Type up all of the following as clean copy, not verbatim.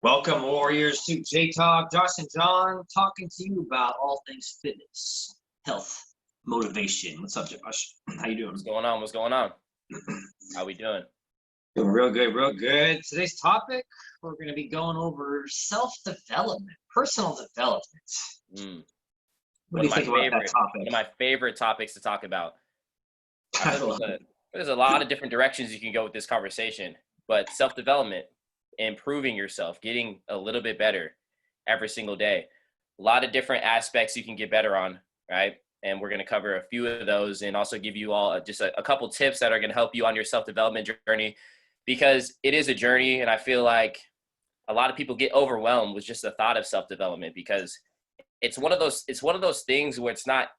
Welcome, Warriors, to J Talk. Josh and John talking to you about all things fitness, health, motivation. What's up, Josh? How you doing? What's going on? What's going on? How we doing? Doing real good, real good. Today's topic, we're going to be going over self-development, personal development. What do you think about that topic? One of my favorite topics to talk about. There's a lot of different directions you can go with this conversation, but self-development, improving yourself, getting a little bit better every single day. A lot of different aspects you can get better on, right? And we're going to cover a few of those and also give you all just a couple tips that are going to help you on your self-development journey, because it is a journey. And I feel like a lot of people get overwhelmed with just the thought of self-development, because it's one of those things where it's not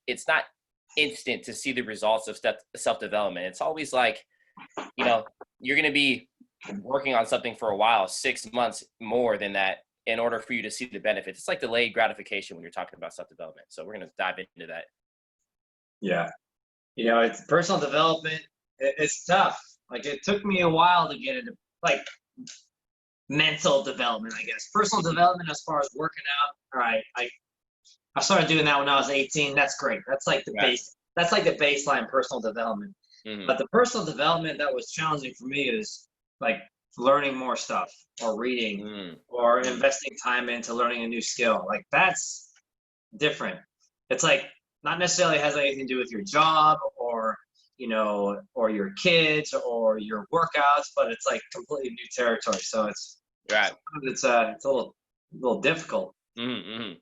instant to see the results of self-development. It's always like, you're going to be working on something for a while, 6 months more than that, in order for you to see the benefits. It's like delayed gratification when you're talking about self-development. So we're going to dive into that. Yeah. It's personal development. It's tough. Like, it took me a while to get into, like, mental development, I guess. Personal development as far as working out. All right. I started doing that when I was 18. That's great. That's like the base. That's like the baseline personal development. Mm-hmm. But the personal development that was challenging for me is like learning more stuff or reading or investing time into learning a new skill. Like, that's different. It's like not necessarily has anything to do with your job or your kids or your workouts, but it's like completely new territory. So it's a little difficult. Mm-hmm.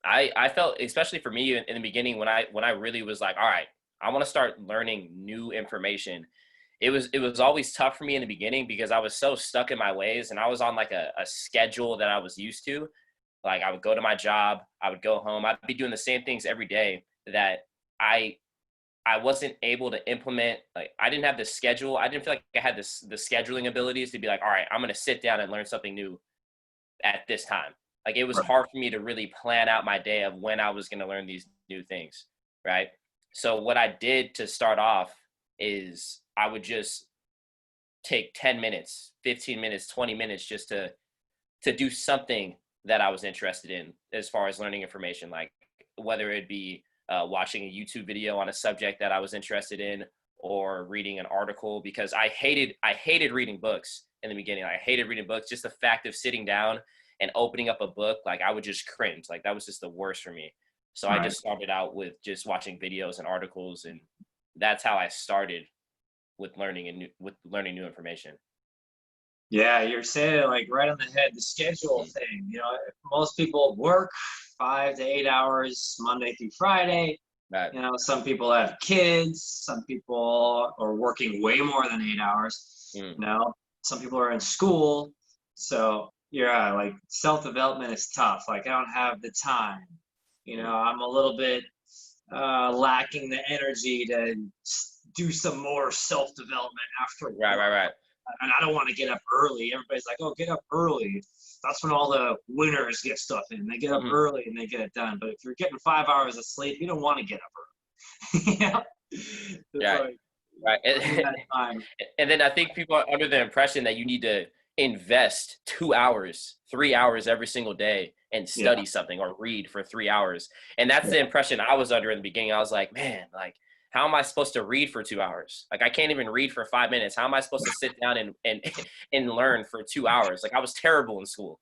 I felt, especially for me in the beginning, when I really was like, all right, I want to start learning new information. It was always tough for me in the beginning because I was so stuck in my ways, and I was on like a schedule that I was used to. Like, I would go to my job, I would go home, I'd be doing the same things every day that I wasn't able to implement. Like, I didn't have the schedule. I didn't feel like I had the scheduling abilities to be like, all right, I'm going to sit down and learn something new at this time. Like, it was hard for me to really plan out my day of when I was going to learn these new things, right? So what I did to start off is I would just take 10 minutes, 15 minutes, 20 minutes just to do something that I was interested in as far as learning information, like whether it be watching a YouTube video on a subject that I was interested in, or reading an article, because I hated reading books in the beginning. I hated reading books. Just the fact of sitting down and opening up a book, like, I would just cringe. Like, that was just the worst for me. So I just started out with just watching videos and articles, and that's how I started with learning new information. Yeah, you're saying it like right on the head. The schedule thing. Most people work 5 to 8 hours Monday through Friday. Right. Some people have kids. Some people are working way more than 8 hours. Some people are in school. So yeah, like, self-development is tough. Like, I don't have the time. I'm a little bit lacking the energy to do some more self-development after work. Right. And I don't want to get up early. Everybody's like, oh, get up early. That's when all the winners get stuff in. They get up early and they get it done. But if you're getting 5 hours of sleep, you don't want to get up early. Right. And then I think people are under the impression that you need to invest 2 hours, 3 hours every single day and study something or read for 3 hours. And that's the impression I was under in the beginning. I was like, man, like, how am I supposed to read for 2 hours? Like, I can't even read for 5 minutes. How am I supposed to sit down and learn for 2 hours? Like, I was terrible in school.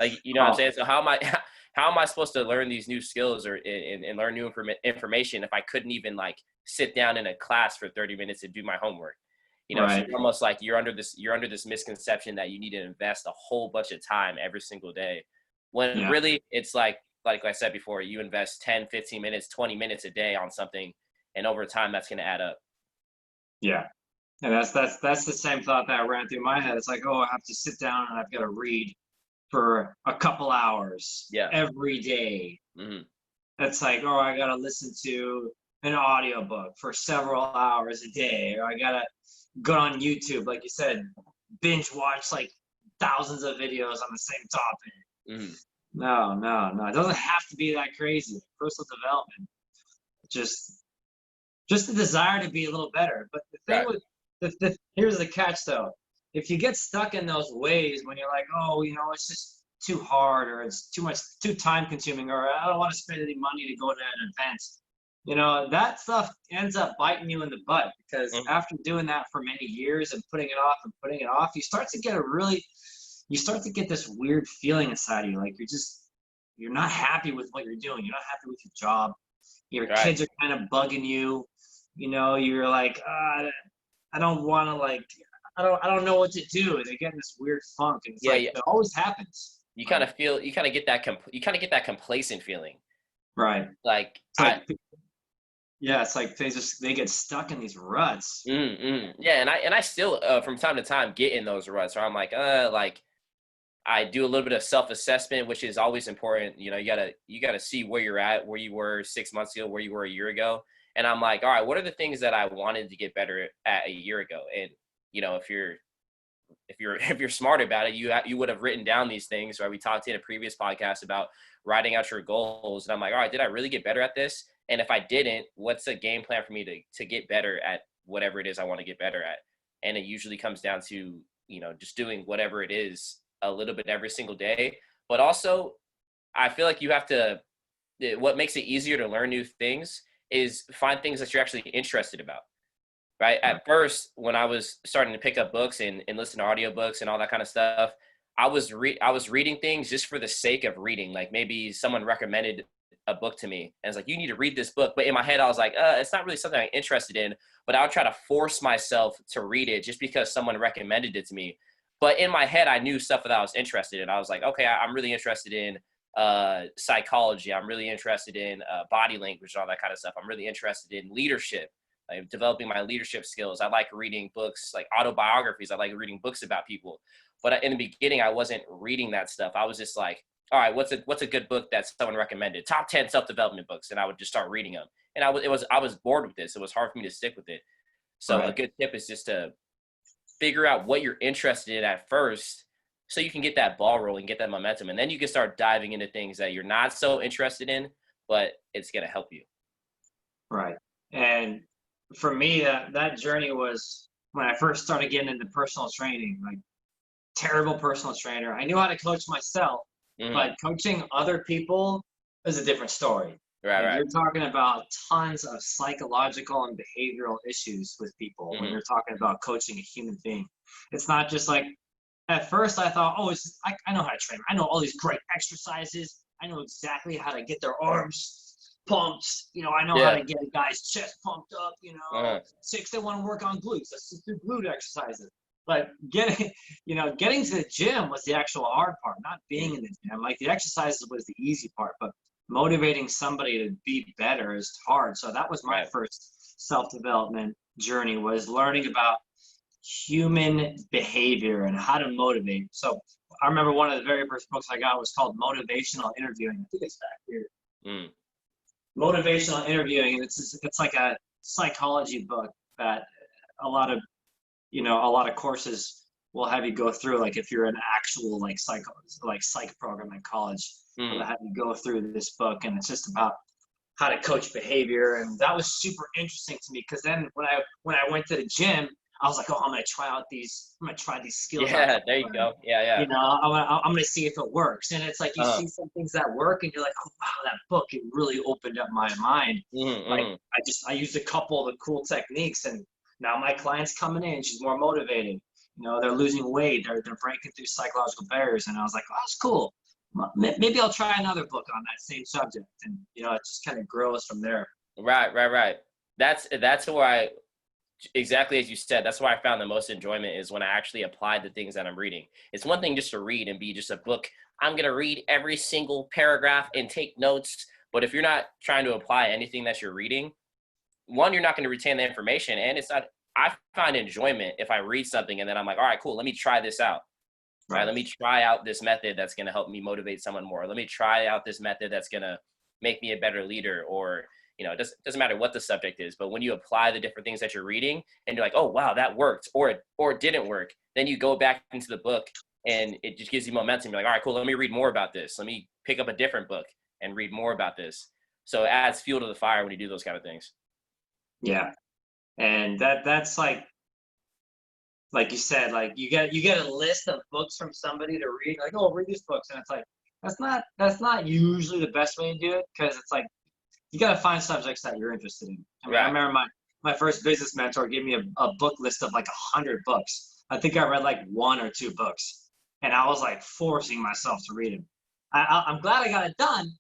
Like, what I'm saying? So how am I supposed to learn these new skills and learn new information if I couldn't even, like, sit down in a class for 30 minutes and do my homework? So it's almost like you're under this misconception that you need to invest a whole bunch of time every single day, when really it's like I said before, you invest 10, 15 minutes, 20 minutes a day on something, and over time that's going to add up. Yeah. And that's the same thought that ran through my head. It's like, oh, I have to sit down and I've got to read for a couple hours every day. It's like, oh, I got to listen to an audiobook for several hours a day, or I got to go on YouTube, like you said, binge watch like thousands of videos on the same topic. No. It doesn't have to be that crazy. Personal development, just the desire to be a little better. But the thing with here's the catch though. If you get stuck in those ways when you're like, oh, it's just too hard, or it's too time consuming, or I don't want to spend any money to go to an event. You know, that stuff ends up biting you in the butt, because after doing that for many years and putting it off, you start to get this weird feeling inside of you. Like you're not happy with what you're doing. You're not happy with your job. Your kids are kind of bugging you. You know, you're like, I don't want to, like, I don't know what to do. They get in this weird funk, and it's it always happens. You kind of get that complacent feeling. Right. Like, it's like they get stuck in these ruts. Yeah, and I still from time to time get in those ruts where I'm like I do a little bit of self-assessment, which is always important. You know, you gotta see where you're at, where you were 6 months ago, where you were a year ago. And I'm like, all right, what are the things that I wanted to get better at a year ago? And, you know, if you're smart about it, you would have written down these things, right? We talked in a previous podcast about writing out your goals. And I'm like, all right, did I really get better at this? And if I didn't, what's a game plan for me to get better at whatever it is I want to get better at? And it usually comes down to, you know, just doing whatever it is a little bit every single day. But also, I feel like what makes it easier to learn new things is find things that you're actually interested about, right? At first, when I was starting to pick up books and listen to audiobooks and all that kind of stuff, I was reading things just for the sake of reading. Like maybe someone recommended a book to me and it's like, you need to read this book. But in my head, I was like, it's not really something I'm interested in, but I would try to force myself to read it just because someone recommended it to me. But in my head, I knew stuff that I was interested in. I was like, okay, I'm really interested in psychology. I'm really interested in body language and all that kind of stuff. I'm really interested in leadership, like developing my leadership skills. I like reading books, like autobiographies. I like reading books about people. But in the beginning, I wasn't reading that stuff. I was just like, all right, what's a good book that someone recommended? Top 10 self-development books. And I would just start reading them. And I was bored with this. It was hard for me to stick with it. So a good tip is just to figure out what you're interested in at first, so you can get that ball rolling, get that momentum, and then you can start diving into things that you're not so interested in, but it's going to help you. Right. And for me, that journey was when I first started getting into personal training. Like, terrible personal trainer. I knew how to coach myself, but coaching other people is a different story. Right. You're talking about tons of psychological and behavioral issues with people when you're talking about coaching a human being. It's not just like, at first I thought, I know how to train. I know all these great exercises. I know exactly how to get their arms pumped. You know, I know how to get a guy's chest pumped up, you know. Chicks that want to work on glutes, let's just do glute exercises. But getting to the gym was the actual hard part, not being in the gym. Like, the exercises was the easy part, but motivating somebody to be better is hard. So that was my first self-development journey, was learning about human behavior and how to motivate. So I remember one of the very first books I got was called Motivational Interviewing. I think it's back here. Motivational Interviewing. It's like a psychology book that a lot of courses will have you go through. Like, if you're an actual psych program in college, they'll have you go through this book, and it's just about how to coach behavior. And that was super interesting to me, because then when I went to the gym, I was like, I'm gonna try these skills. Yeah, there you go. Yeah. You know, I'm gonna see if it works. And it's like, you see some things that work, and you're like, oh wow, that book, it really opened up my mind. Like, I used a couple of the cool techniques, and now my client's coming in, she's more motivated. You know, they're losing weight, they're breaking through psychological barriers. And I was like, oh, that's cool. Maybe I'll try another book on that same subject. And, you know, it just kind of grows from there. Right. That's why, exactly as you said, that's why I found the most enjoyment is when I actually applied the things that I'm reading. It's one thing just to read and be just a book. I'm going to read every single paragraph and take notes. But if you're not trying to apply anything that you're reading, one, you're not going to retain the information. And it's not, I find enjoyment if I read something and then I'm like, all right, cool, let me try this out. Right? Let me try out this method that's going to help me motivate someone more. Let me try out this method that's going to make me a better leader. Or, you know, it doesn't matter what the subject is, but when you apply the different things that you're reading and you're like, oh, wow, that worked, or it didn't work, then you go back into the book and it just gives you momentum. You're like, all right, cool, let me read more about this. Let me pick up a different book and read more about this. So it adds fuel to the fire when you do those kind of things. Yeah. And that's like, like you said, like you get a list of books from somebody to read, like, oh, read these books, and it's like that's not usually the best way to do it, because it's like you got to find subjects that you're interested in. I mean, I remember my first business mentor gave me a book list of like 100 books. I think I read like 1 or 2 books, and I was like forcing myself to read them. I'm glad I got it done.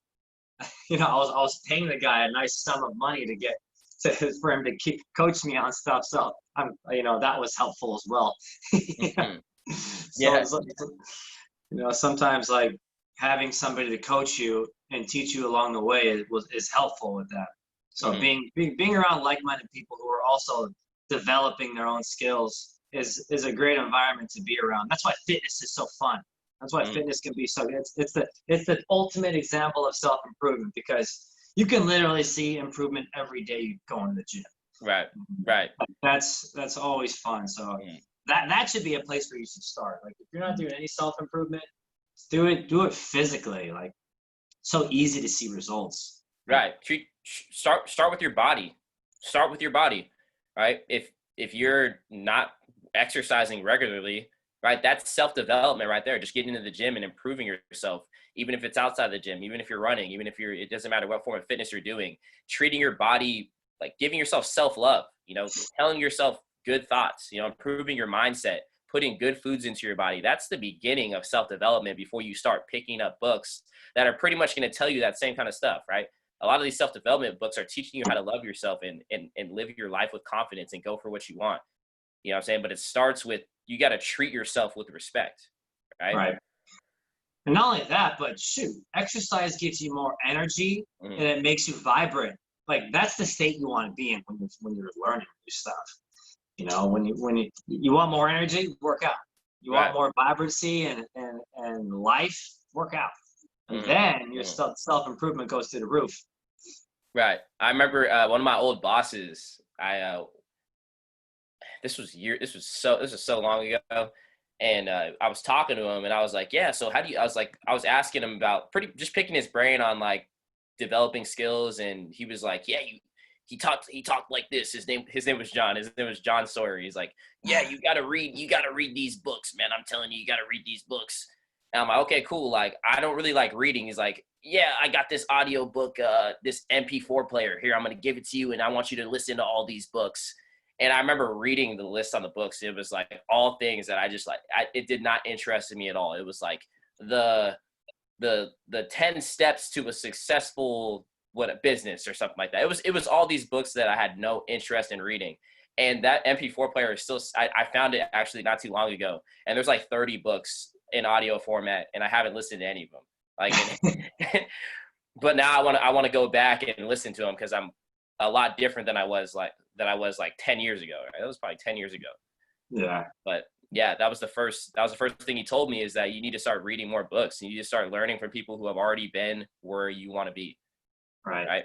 You know, I was paying the guy a nice sum of money for him to coach me on stuff. So that was helpful as well. So, sometimes like having somebody to coach you and teach you along the way is helpful with that. So being around like-minded people who are also developing their own skills is a great environment to be around. That's why fitness is so fun. That's why fitness can be so good. It's the ultimate example of self-improvement, because you can literally see improvement every day you go into the gym. Right. That's always fun. So that should be a place where you should start. Like if you're not doing any self-improvement, do it physically. Like so easy to see results. Right. Start with your body. Start with your body. Right. If you're not exercising regularly, right, that's self-development right there. Just getting into the gym and improving yourself, even if it's outside the gym, even if you're running, even if it doesn't matter what form of fitness you're doing, treating your body, like giving yourself self-love, telling yourself good thoughts, improving your mindset, putting good foods into your body. That's the beginning of self-development before you start picking up books that are pretty much going to tell you that same kind of stuff, right? A lot of these self-development books are teaching you how to love yourself and live your life with confidence and go for what you want. You know what I'm saying? But it starts with, you got to treat yourself with respect, right? Right. And not only that, but shoot, exercise gives you more energy and it makes you vibrant. Like that's the state you want to be in when you're learning new stuff. When you want more energy, work out. You want more vibrancy and life, work out. And then your self-improvement goes through the roof. Right. I remember one of my old bosses, this was so long ago. And I was talking to him and I was like, yeah, so I was asking him about just picking his brain on like developing skills. And he was like, yeah, he talked like this. His name was John. His name was John Sawyer. He's like, yeah, you got to read these books, man. I'm telling you, you got to read these books. And I'm like, okay, cool. Like, I don't really like reading. He's like, yeah, I got this audio book, this MP4 player here. I'm going to give it to you. And I want you to listen to all these books. And I remember reading the list on the books. It was like all things that I just like, it did not interest me at all. It was like the 10 steps to a successful business or something like that. It was all these books that I had no interest in reading. And that MP4 player is still, I found it actually not too long ago. And there's like 30 books in audio format and I haven't listened to any of them. Like, but now I want to go back and listen to them because I'm a lot different than I was like 10 years ago. Right? That was probably 10 years ago. Yeah. But yeah, that was the first thing he told me, is that you need to start reading more books. You need to start learning from people who have already been where you want to be. Right.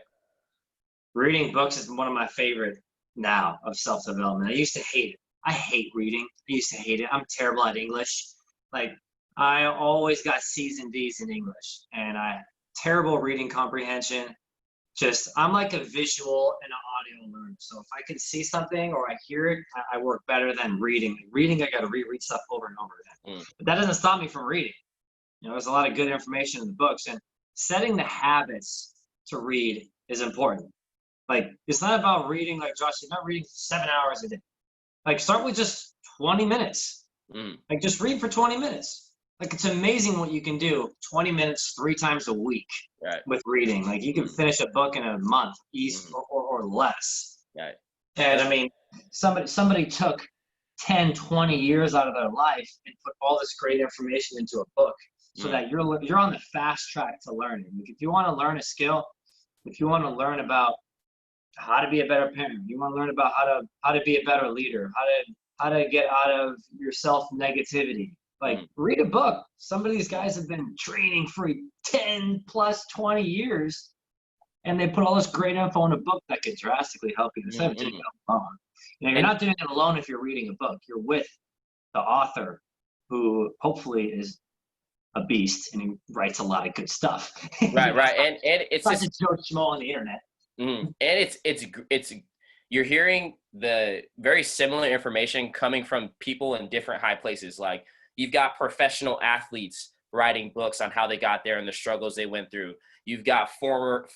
Reading books is one of my favorite now of self-development. I used to hate it. I hate reading. I used to hate it. I'm terrible at English. Like I always got C's and D's in English, and terrible reading comprehension. I'm like a visual and an audio learner. So if I can see something or I hear it, I work better than reading. Reading, I got to reread stuff over and over again. But that doesn't stop me from reading. There's a lot of good information in the books, and setting the habits to read is important. Like it's not about reading, like Josh, you're not reading 7 hours a day. Like start with just 20 minutes. Like just read for 20 minutes. Like it's amazing what you can do 20 minutes 3 times a week with reading. Like you can finish a book in a month, or less. Right. And I mean, somebody took 10, 20 years out of their life and put all this great information into a book so that you're on the fast track to learning. Like if you want to learn a skill, if you want to learn about how to be a better parent, you want to learn about how to be a better leader, how to get out of your self-negativity. Like read a book. Some of these guys have been training for 10 plus 20 years and they put all this great info in a book that could drastically help you instead of doing it alone. You're not doing it alone if you're reading a book. You're with the author who hopefully is a beast and he writes a lot of good stuff. Right. And it's just Joe Schmo on the internet. And it's you're hearing the very similar information coming from people in different high places. Like you've got professional athletes writing books on how they got there and the struggles they went through. You've got former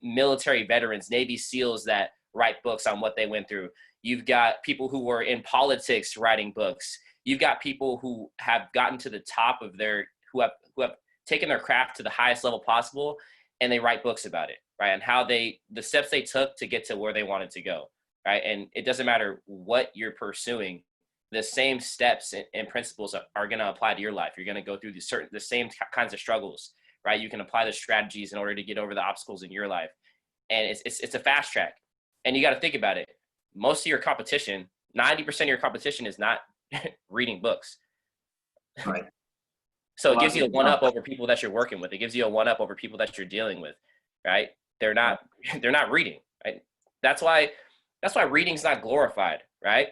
military veterans, Navy SEALs that write books on what they went through. You've got people who were in politics writing books. You've got people who have gotten to the top of who have taken their craft to the highest level possible, and they write books about it, right? And how the steps they took to get to where they wanted to go, right? And it doesn't matter what you're pursuing, the same steps and principles are going to apply to your life. You're going to go through the same kinds of struggles, right? You can apply the strategies in order to get over the obstacles in your life. And it's a fast track. And you got to think about it. Most of your competition, 90% of your competition is not reading books. Right. So it gives you a one-up over people that you're working with. It gives you a one-up over people that you're dealing with, right? They're not reading, right? That's why reading's not glorified, right?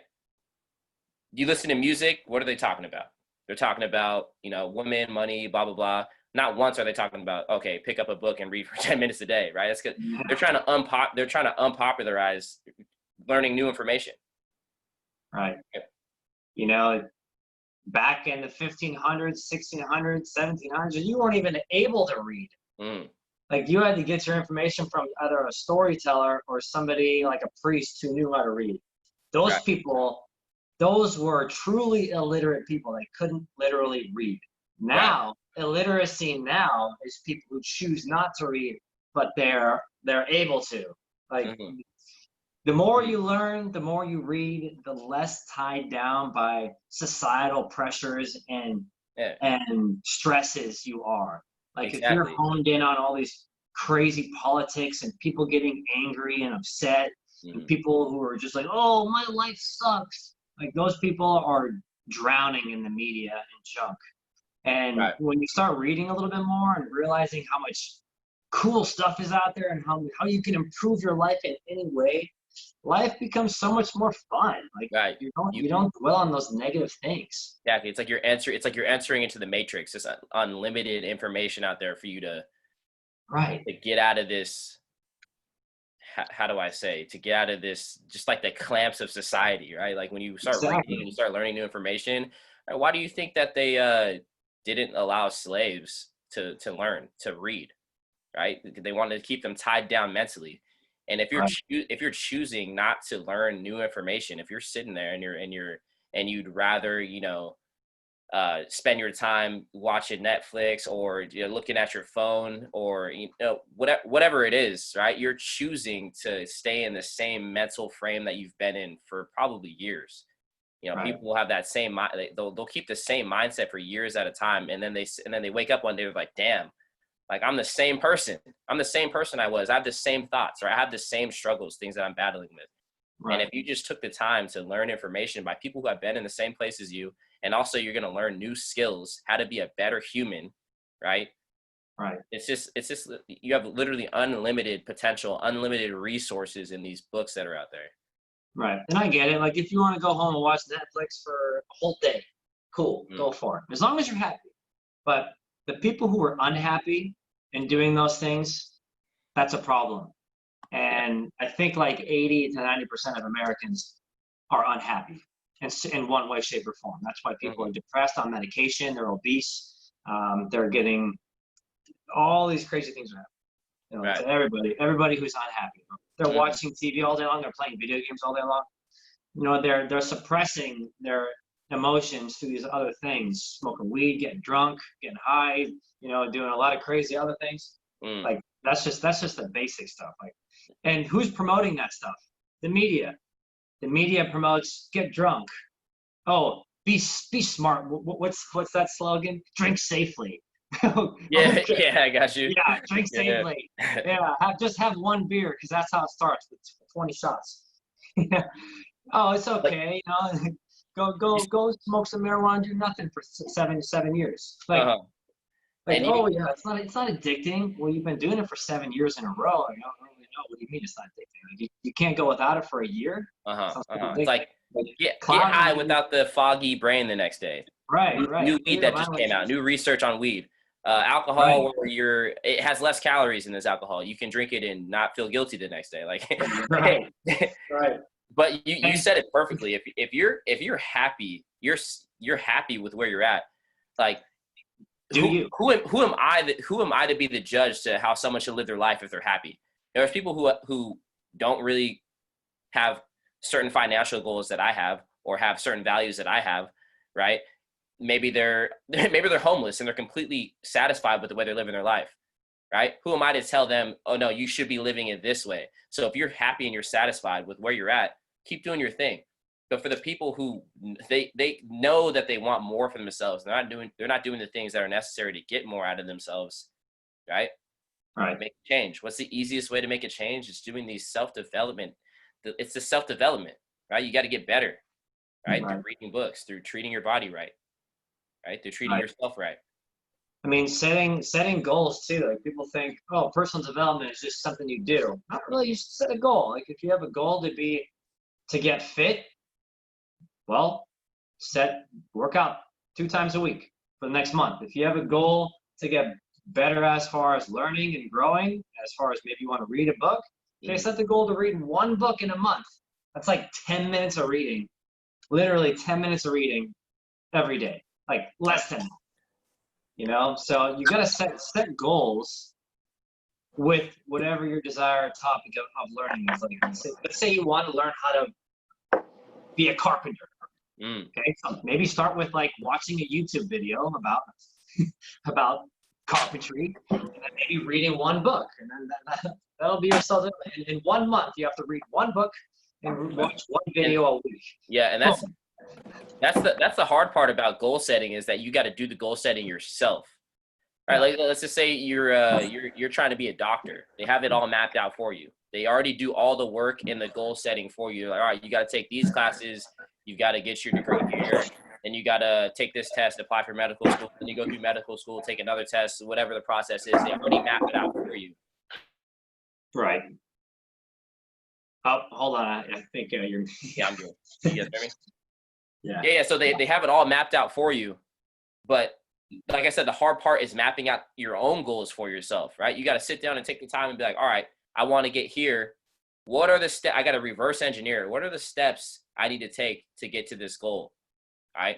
You listen to music, what are they talking about? They're talking about, women, money, blah, blah, blah. Not once are they talking about, okay, pick up a book and read for 10 minutes a day, right? That's good. They're trying to unpopularize learning new information. Right. Back in the 1500s, 1600s, 1700s, you weren't even able to read. Like you had to get your information from either a storyteller or somebody like a priest who knew how to read. Those people, those were truly illiterate people. They couldn't literally read. Now, illiteracy now is people who choose not to read, but they're able to. Like the more you learn, the more you read, the less tied down by societal pressures and stresses you are. Like if you're honed in on all these crazy politics and people getting angry and upset and people who are just like, oh, my life sucks. Like those people are drowning in the media and junk. And when you start reading a little bit more and realizing how much cool stuff is out there and how you can improve your life in any way, life becomes so much more fun. Like you don't dwell on those negative things. Exactly. It's like you're entering into the matrix. There's unlimited information out there for you to get out of this. How do I say, to get out of this, just like the clamps of society, right? Like when you start reading and you start learning new information, right, why do you think that they didn't allow slaves to learn to read, right? They wanted to keep them tied down mentally. And if you're choosing not to learn new information, if you're sitting there and you'd rather spend your time watching Netflix or looking at your phone or whatever it is, right? You're choosing to stay in the same mental frame that you've been in for probably years. People will have that same mind. They'll keep the same mindset for years at a time, and then they wake up one day with like, damn. Like I'm the same person. I'm the same person I was. I have the same thoughts, or I have the same struggles, things that I'm battling with. Right. And if you just took the time to learn information by people who have been in the same place as you, and also you're going to learn new skills, how to be a better human, right? Right. It's just you have literally unlimited potential, unlimited resources in these books that are out there. Right. And I get it. Like if you want to go home and watch Netflix for a whole day, cool, go for it. As long as you're happy. But the people who are unhappy and doing those things, that's a problem. And I think like 80 to 90% of Americans are unhappy in one way, shape, or form. That's why people are depressed, on medication, they're obese, they're getting all these crazy things are happening. To everybody who's unhappy. They're watching TV all day long, they're playing video games all day long. They're suppressing their emotions through these other things, smoking weed, getting drunk, getting high, doing a lot of crazy other things. Like that's just the basic stuff. Like, and who's promoting that stuff? The media. The media promotes get drunk. Oh, be smart. What's that slogan? Drink safely. Yeah, I got you. Yeah, drink safely. Just have one beer because that's how it starts with 20 shots. Oh, it's okay. Go smoke some marijuana, do nothing for 7 years. It's not addicting. Well, you've been doing it for 7 years in a row. I don't really know. What do you mean it's not addicting? Like you can't go without it for a year? It's like get high without the foggy brain the next day. Right. New weed that just came out. New research on weed. Alcohol, where it has less calories in this alcohol. You can drink it and not feel guilty the next day. Like, right. But you said it perfectly. If you're happy, you're happy with where you're at. Like, who am I to be the judge to how someone should live their life if they're happy? There's people who don't really have certain financial goals that I have, or have certain values that I have, right? Maybe they're homeless and they're completely satisfied with the way they're living their life, right? Who am I to tell them, oh no, you should be living it this way? So if you're happy and you're satisfied with where you're at, keep doing your thing. But for the people who they know that they want more for themselves, they're not doing the things that are necessary to get more out of themselves, right? Right. Make a change. What's the easiest way to make a change? It's doing these self-development. It's the self-development, right? You got to get better, right? Through reading books, through treating your body right? Through treating yourself right. I mean, setting goals too. Like, people think, oh, personal development is just something you do. Not really. You should set a goal. Like, if you have a goal to get fit, well, work out 2 times a week for the next month. If you have a goal to get better as far as learning and growing, as far as maybe you want to read a book, okay, set the goal to read 1 book in a month. That's like 10 minutes of reading, literally 10 minutes of reading every day, like less than that. You know, so you got to set goals with whatever your desired topic of learning is. Like, let's say you want to learn how to be a carpenter. Okay, so maybe start with like watching a YouTube video about carpentry, and then maybe reading 1 book, and then that'll be yourself. In 1 month, you have to read 1 book and watch 1 video a week. Yeah, and that's the hard part about goal setting, is that you got to do the goal setting yourself, right? Like, let's just say you're trying to be a doctor. They have it all mapped out for you. They already do all the work in the goal setting for you. Like, all right, you got to take these classes. You've got to get your degree here. Then you got to take this test, apply for medical school. Then you go through medical school, take another test, whatever the process is. They already map it out for you. Right. Oh, hold on. I think you're. Yeah, I'm good. You guys hear me? Yeah. So they have it all mapped out for you. But like I said, the hard part is mapping out your own goals for yourself, right? You got to sit down and take the time and be like, all right, I want to get here. What are the steps? I got to reverse engineer. What are the steps I need to take to get to this goal? All right.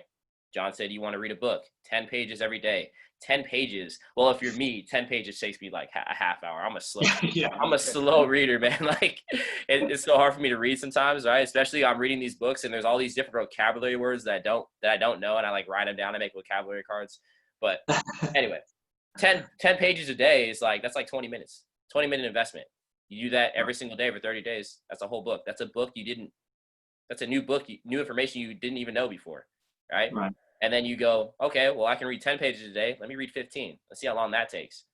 John said, you want to read a book, 10 pages every day. 10 pages. Well, if you're me, 10 pages takes me like a half hour. I'm a slow reader, man. Like, it's so hard for me to read sometimes, right? Especially I'm reading these books and there's all these different vocabulary words that I don't know, and I like write them down and make vocabulary cards. But anyway, 10 pages a day is like, that's like 20 minutes, 20-minute investment. You do that every single day for 30 days. That's a whole book. That's a book that's a new book, new information you didn't even know before, right? Right. And then you go, okay, well, I can read 10 pages a day. Let me read 15. Let's see how long that takes.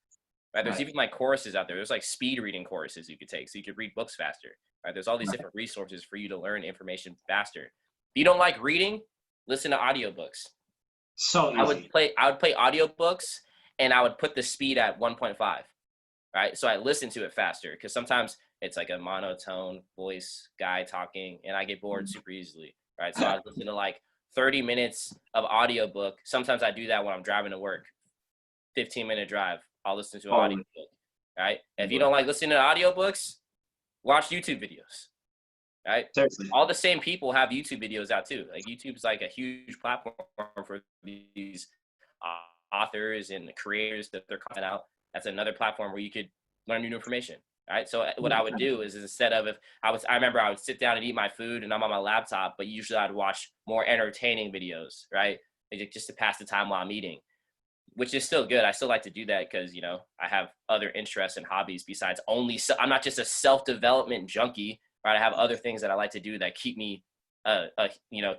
Right? There's even like courses out there. There's like speed reading courses you could take, so you could read books faster. Right? There's all these different resources for you to learn information faster. If you don't like reading, listen to audiobooks. So easy. I would play audiobooks, and I would put the speed at 1.5. Right? So I listen to it faster, because sometimes it's like a monotone voice guy talking, and I get bored super easily. Right? So I listen to like 30 minutes of audiobook. Sometimes I do that when I'm driving to work. 15-minute drive, I'll listen to an audiobook, right? If you don't like listening to audiobooks, watch YouTube videos, right? Seriously. All the same people have YouTube videos out too. Like, YouTube's like a huge platform for these authors and creators that they're coming out. That's another platform where you could learn new information. Right. So what I would do is instead of, I remember I would sit down and eat my food and I'm on my laptop, but usually I'd watch more entertaining videos, right? Just to pass the time while I'm eating, which is still good. I still like to do that because, you know, I have other interests and hobbies besides I'm not just a self-development junkie, right? I have other things that I like to do that keep me,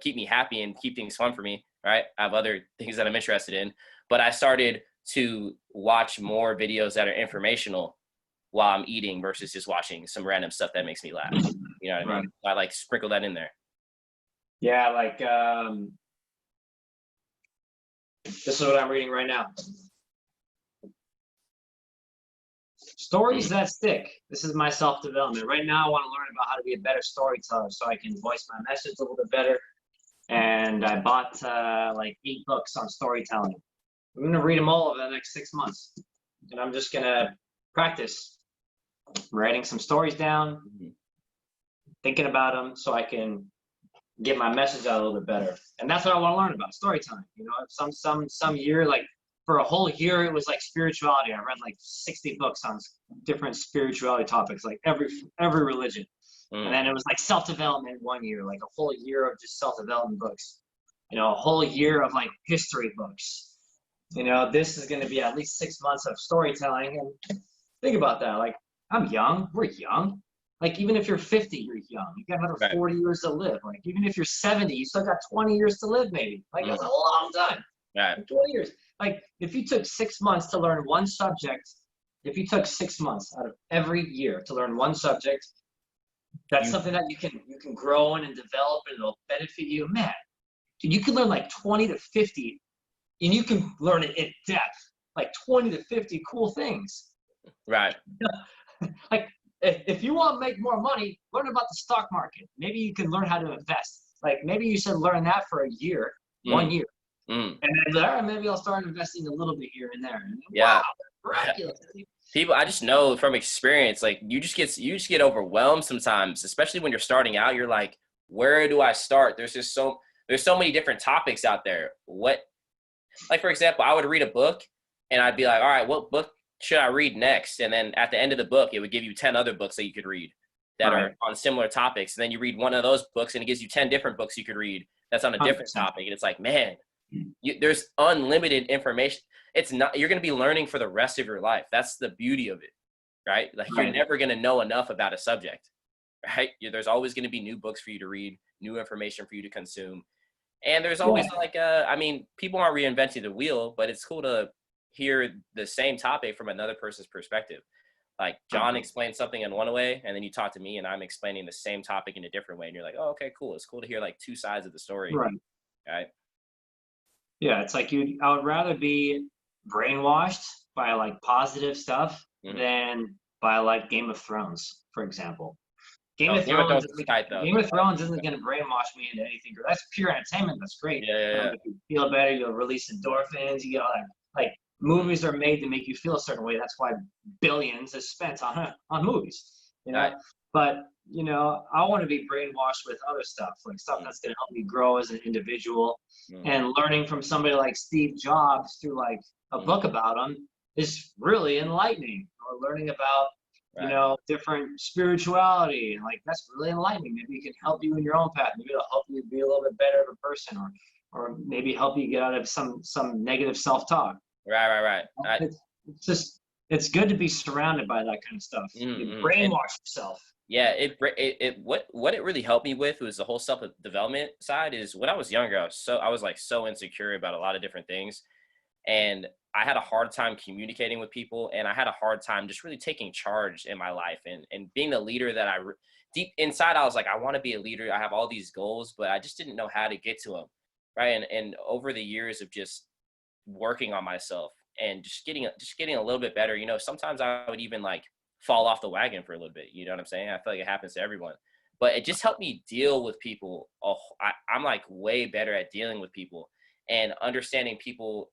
keep me happy and keep things fun for me, right? I have other things that I'm interested in, but I started to watch more videos that are informational while I'm eating versus just watching some random stuff that makes me laugh. You know what I mean? I like sprinkle that in there. Yeah, like this is what I'm reading right now. Stories that stick. This is my self-development. Right now I want to learn about how to be a better storyteller so I can voice my message a little bit better. And I bought like 8 books on storytelling, I'm going to read them all over the next 6 months. And I'm just going to practice writing some stories down, thinking about them so I can get my message out a little bit better. And that's what I want to learn about, storytelling. You know, some year, like for a whole year, it was like spirituality. I read like 60 books on different spirituality topics, like every religion. And then it was like self-development one year, like a whole year of just self-development books. You know, a whole year of like history books. You know, this is going to be at least 6 months of storytelling. And think about that. Like, I'm young. We're young. Like, even if you're 50, you're young. You got another 40 years to live. Like, even if you're 70, you still got 20 years to live, maybe. Like, that's a long time. Right. 20 years. Like, if you took 6 months to learn one subject, if you took 6 months out of every year to learn one subject, that's something that you can grow in and develop, and it'll benefit you. Man, dude, you can learn like 20 to 50, and you can learn it in depth, like 20 to 50 cool things. Right. Like, if you want to make more money, learn about the stock market. Maybe you can learn how to invest. Like, maybe you should learn that for a year, 1 year. And then maybe I'll start investing a little bit here and there. And wow, miraculous. People, I just know from experience, like you just get overwhelmed sometimes, especially when you're starting out. You're like, where do I start? There's so many different topics out there. Like, for example, I would read a book and I'd be like, all right, what book should I read next? And then at the end of the book, it would give you 10 other books that you could read that are on similar topics. And then you read one of those books and it gives you 10 different books you could read that's on a different topic. And it's like, man, there's unlimited information. It's not, you're going to be learning for the rest of your life. That's the beauty of it, right? Like, you're never going to know enough about a subject, right? There's always going to be new books for you to read, new information for you to consume. And there's always I mean, people aren't reinventing the wheel, but it's cool to hear the same topic from another person's perspective. Like, John explained something in one way, and then you talk to me and I'm explaining the same topic in a different way. And you're like, oh, okay, cool. It's cool to hear like two sides of the story. Right. Yeah. It's like I would rather be brainwashed by like positive stuff than by like Game of Thrones, for example. Game of Thrones isn't going to brainwash me into anything. That's pure entertainment. That's great. If you feel better, you'll release endorphins. You get all that. Like, movies are made to make you feel a certain way. That's why billions is spent on movies. You know, but you know, I want to be brainwashed with other stuff, like stuff that's going to help me grow as an individual. And learning from somebody like Steve Jobs through like a book about him is really enlightening. Or learning about you know, different spirituality, and like, that's really enlightening. Maybe it can help you in your own path. Maybe it'll help you be a little bit better of a person, or maybe help you get out of some negative self-talk. Right. It's just, it's good to be surrounded by that kind of stuff. You brainwash yourself. Yeah, what it really helped me with was the whole self-development side. Is when I was younger, I was like so insecure about a lot of different things, and I had a hard time communicating with people, and I had a hard time just really taking charge in my life and being the leader that deep inside, I was like, I want to be a leader. I have all these goals, but I just didn't know how to get to them. Right. And over the years of just working on myself and just getting a little bit better, you know, sometimes I would even like fall off the wagon for a little bit. You know what I'm saying? I feel like it happens to everyone, but it just helped me deal with people. I'm like way better at dealing with people and understanding people,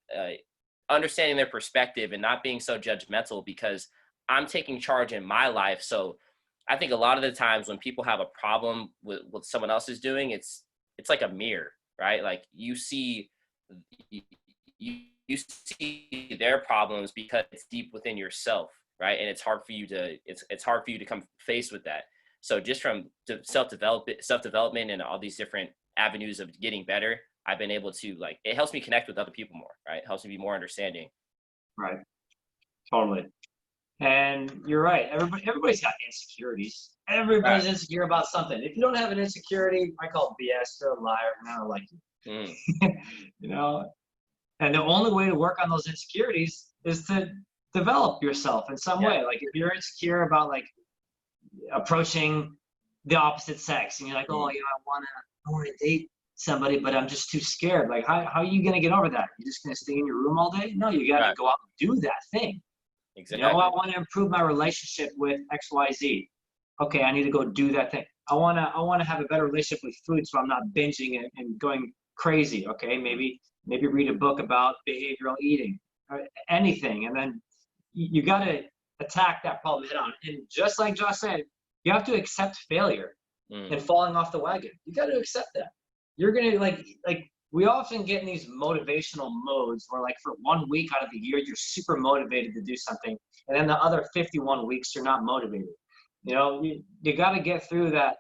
understanding their perspective and not being so judgmental, because I'm taking charge in my life. So I think a lot of the times when people have a problem with what someone else is doing, it's like a mirror, right? Like, you see their problems because it's deep within yourself, right? And it's hard for you to come face with that. So just from self-development and all these different avenues of getting better, I've been able to, like, it helps me connect with other people more, right? It helps me be more understanding. Right. Totally. And you're right. Everybody's got insecurities. Everybody's insecure about something. If you don't have an insecurity, I call it BS. You're a liar, and I don't like you. You know? And the only way to work on those insecurities is to develop yourself in some way. Like, if you're insecure about like approaching the opposite sex, and you're like, oh, you know, I want to date somebody, but I'm just too scared. Like, how are you gonna get over that? You're just gonna stay in your room all day? No, you gotta go out and do that thing. Exactly. You know, I want to improve my relationship with XYZ. Okay, I need to go do that thing. I wanna have a better relationship with food, so I'm not binging and going crazy. Okay, maybe maybe read a book about behavioral eating or anything. And then you got to attack that problem head on. And just like Josh said, you have to accept failure and falling off the wagon. You got to accept that. You're going to like we often get in these motivational modes where like for 1 week out of the year, you're super motivated to do something. And then the other 51 weeks, you're not motivated. You know, you got to get through that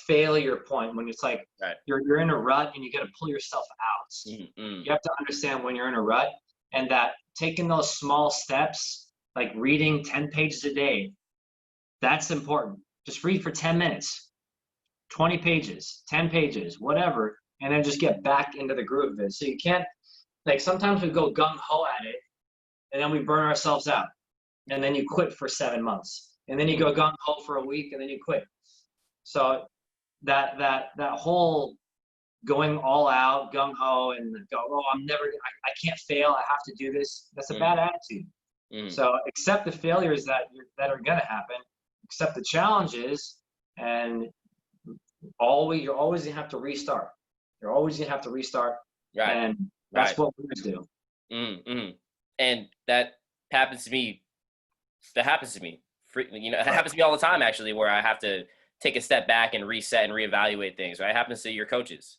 failure point when it's like you're in a rut and you got to pull yourself out. You have to understand when you're in a rut, and that taking those small steps, like reading 10 pages a day, that's important. Just read for 10 minutes, 20 pages, 10 pages, whatever, and then just get back into the groove of it. So you can't, like sometimes we go gung-ho at it and then we burn ourselves out, and then you quit for 7 months, and then you go gung-ho for a week and then you quit. So that whole going all out, gung-ho, and go, oh, I can't fail, I have to do this, that's a bad attitude. So accept the failures that are going to happen, accept the challenges, and you're always going to have to restart. You're always going to have to restart. Right. And that's what winners do. And that happens to me. It happens to me all the time, actually, where I have to take a step back and reset and reevaluate things, right? It happens to your coaches,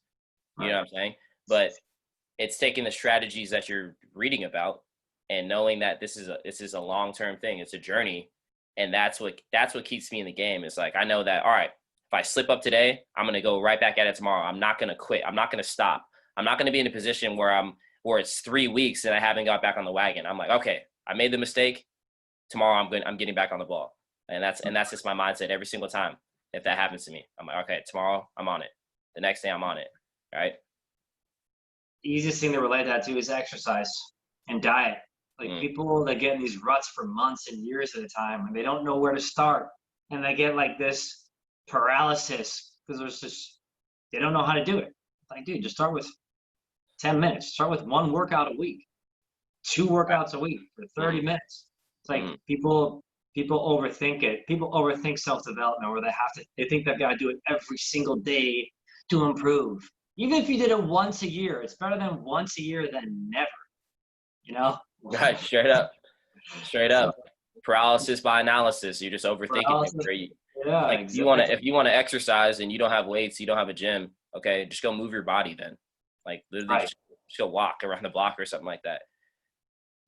you know what I'm saying? But it's taking the strategies that you're reading about and knowing that this is a long-term thing. It's a journey. And that's what keeps me in the game. It's like, I know that, all right, if I slip up today, I'm going to go right back at it tomorrow. I'm not going to quit. I'm not going to stop. I'm not going to be in a position where it's 3 weeks and I haven't got back on the wagon. I'm like, okay, I made the mistake. Tomorrow I'm getting back on the ball. And that's just my mindset every single time. If that happens to me, I'm like, okay, tomorrow I'm on it. The next day I'm on it. Right. The easiest thing to relate that to is exercise and diet. Like people that get in these ruts for months and years at a time, and they don't know where to start, and they get like this paralysis because they don't know how to do it. Like, dude, just start with 10 minutes. Start with 1 workout a week, 2 workouts a week for 30 minutes. It's like people overthink it. People overthink self-development, where they think they've got to do it every single day to improve. Even if you did it once a year, it's better than once a year than never. You know? Right, straight up. Paralysis by analysis. You're just overthinking it. Yeah, like exactly. if you want to exercise and you don't have weights, you don't have a gym, okay, just go move your body then. Like literally just go walk around the block or something like that.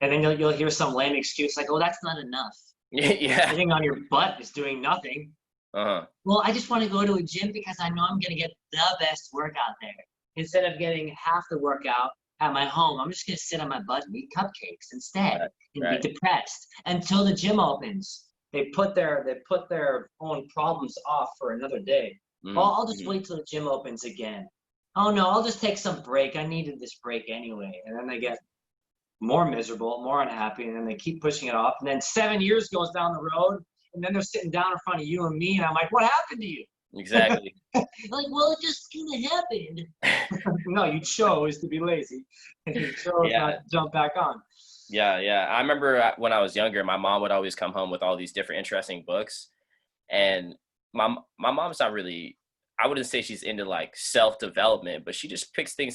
And then you'll hear some lame excuse like, "Oh, that's not enough." Yeah. Sitting on your butt is doing nothing. Well, I just want to go to a gym because I know I'm going to get the best workout there. Instead of getting half the workout at my home, I'm just going to sit on my butt and eat cupcakes instead and be depressed until the gym opens. They put their own problems off for another day. Oh, I'll just wait till the gym opens again. Oh no, I'll just take some break. I needed this break anyway. And then they get more miserable, more unhappy, and then they keep pushing it off. And then 7 years goes down the road, and then they're sitting down in front of you and me, and I'm like, what happened to you? Exactly. Like, well, it just kind of happened. No, you chose to be lazy, and you chose not to jump back on. Yeah. I remember when I was younger, my mom would always come home with all these different interesting books. And my mom's not really, I wouldn't say she's into like self-development, but she just picks things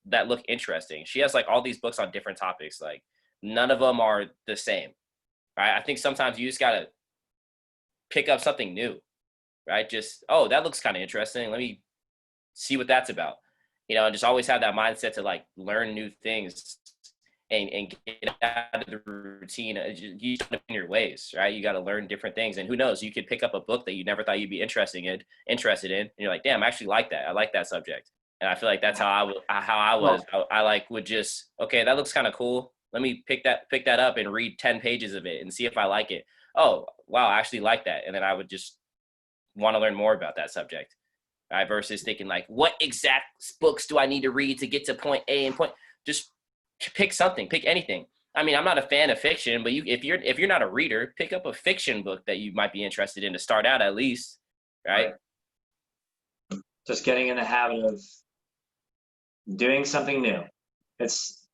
that look interesting. She has like all these books on different topics. Like none of them are the same, right? I think sometimes you just got to pick up something new, right? Just, oh, that looks kind of interesting. Let me see what that's about, and just always have that mindset to like learn new things and get out of the routine. You in your ways, right? You got to learn different things, and who knows, you could pick up a book that you never thought you'd be interested in, and you're like, damn, I actually like that. I like that subject. And I feel like that's how I was. I like would just, okay, that looks kind of cool. Let me pick that up and read 10 pages of it and see if I like it. Oh, wow, I actually like that. And then I would just want to learn more about that subject, right? Versus thinking like, what exact books do I need to read to get to point A and point? Just pick something, pick anything. I mean, I'm not a fan of fiction, but if you're not a reader, pick up a fiction book that you might be interested in to start out at least, right? Just getting in the habit of doing something new. It's,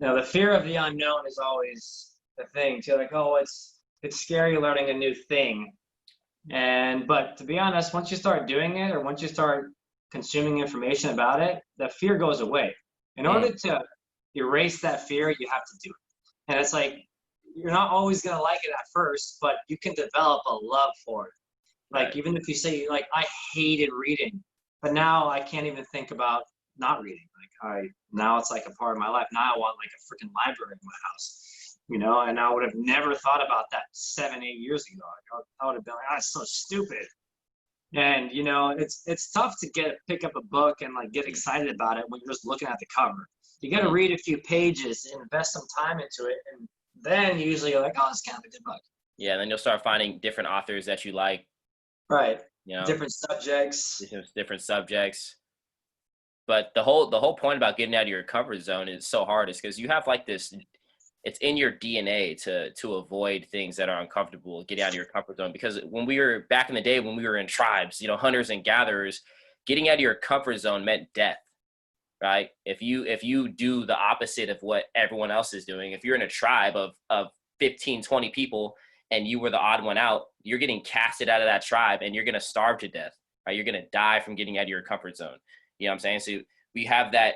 the fear of the unknown is always the thing too. Like, oh, it's scary learning a new thing. But to be honest, once you start doing it, or once you start consuming information about it, the fear goes away. In order to erase that fear, you have to do it. And it's like, you're not always going to like it at first, but you can develop a love for it. Like, right. Even if you say, like, I hated reading, but now I can't even think about not reading. Like, now it's like a part of my life. Now I want like a freaking library in my house, you know, and I would have never thought about that 7-8 years ago. I would have been like, oh, it's so stupid. And, you know, it's tough to pick up a book and like get excited about it when you're just looking at the cover. You got to read a few pages, invest some time into it, and then usually you're like, oh, it's kind of a good book. Yeah, then you'll start finding different authors that you like. Right. You know, different subjects. Different subjects. But the whole point about getting out of your comfort zone is so hard, is because you have like this, it's in your DNA to avoid things that are uncomfortable, get out of your comfort zone. Because when we were back in the day, when we were in tribes, you know, hunters and gatherers, getting out of your comfort zone meant death. Right? If you do the opposite of what everyone else is doing, if you're in a tribe of 15, 20 people and you were the odd one out, you're getting casted out of that tribe and you're going to starve to death, right? You're going to die from getting out of your comfort zone. You know what I'm saying? So we have that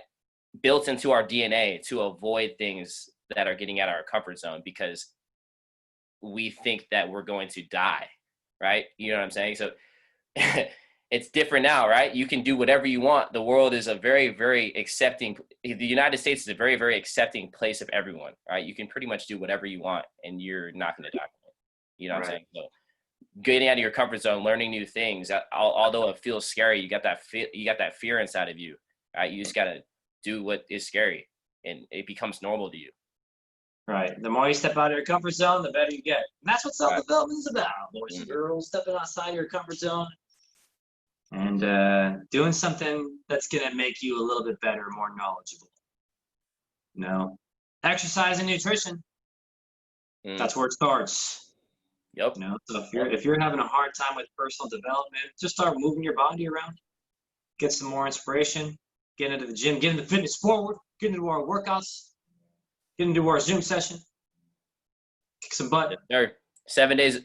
built into our DNA to avoid things that are getting out of our comfort zone because we think that we're going to die, right? You know what I'm saying? So it's different now, right? You can do whatever you want. The world is a very, very accepting, the United States is a very, very accepting place of everyone, right? You can pretty much do whatever you want and you're not going to die. You know what I'm saying? So getting out of your comfort zone, learning new things, although it feels scary, you got that fear inside of you, right? You just got to do what is scary and it becomes normal to you. Right. The more you step out of your comfort zone, the better you get. And that's what self-development is about, boys and girls, stepping outside your comfort zone and doing something that's going to make you a little bit better, more knowledgeable. You know, exercise and nutrition. That's where it starts. Yep. You know, so if you're having a hard time with personal development, just start moving your body around, get some more inspiration, get into the gym, get into fitness forward, get into our workouts, get into our Zoom session, kick some butt. There, 7 days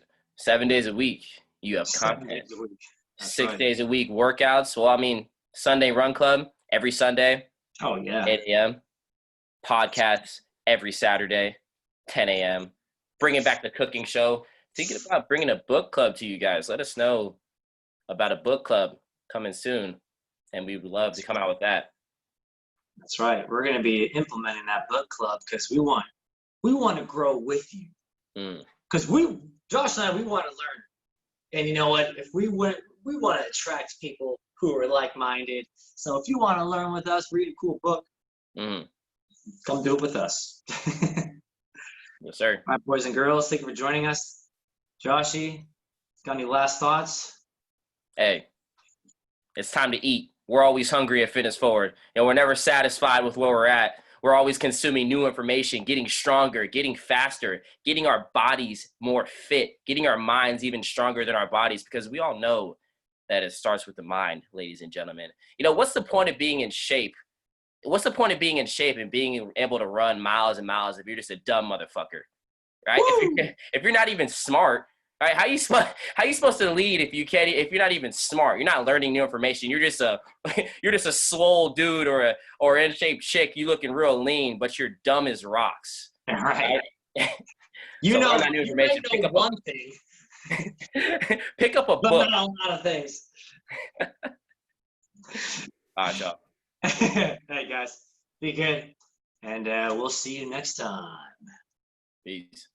a week, you have content. 7 days a week. 6 days a week workouts. Well, I mean, Sunday Run Club every Sunday. Oh, yeah. 8 a.m. Podcasts every Saturday, 10 a.m. Bringing back the cooking show. Thinking about bringing a book club to you guys. Let us know about a book club coming soon, and we would love to come out with that. That's right. We're going to be implementing that book club because we want to grow with you. Because Josh and I, we want to learn. And you know what? If we want to attract people who are like-minded. So if you want to learn with us, read a cool book, come do it with us. Yes, sir. All right, boys and girls, thank you for joining us. Joshy, got any last thoughts? Hey, it's time to eat. We're always hungry at Fitness Forward. You know, we're never satisfied with where we're at. We're always consuming new information, getting stronger, getting faster, getting our bodies more fit, getting our minds even stronger than our bodies, because we all know that it starts with the mind, ladies and gentlemen. You know, what's the point of being in shape? What's the point of being in shape and being able to run miles and miles if you're just a dumb motherfucker, right? If you're not even smart, right? How you supposed to lead if you're not even smart? You're not learning new information. You're just a swole dude or in shape chick. You looking real lean, but you're dumb as rocks. Right. You know that new information. Pick up one thing. Pick up a book. But not a lot of things. All right, y'all. Hey guys, be good, and we'll see you next time. Peace.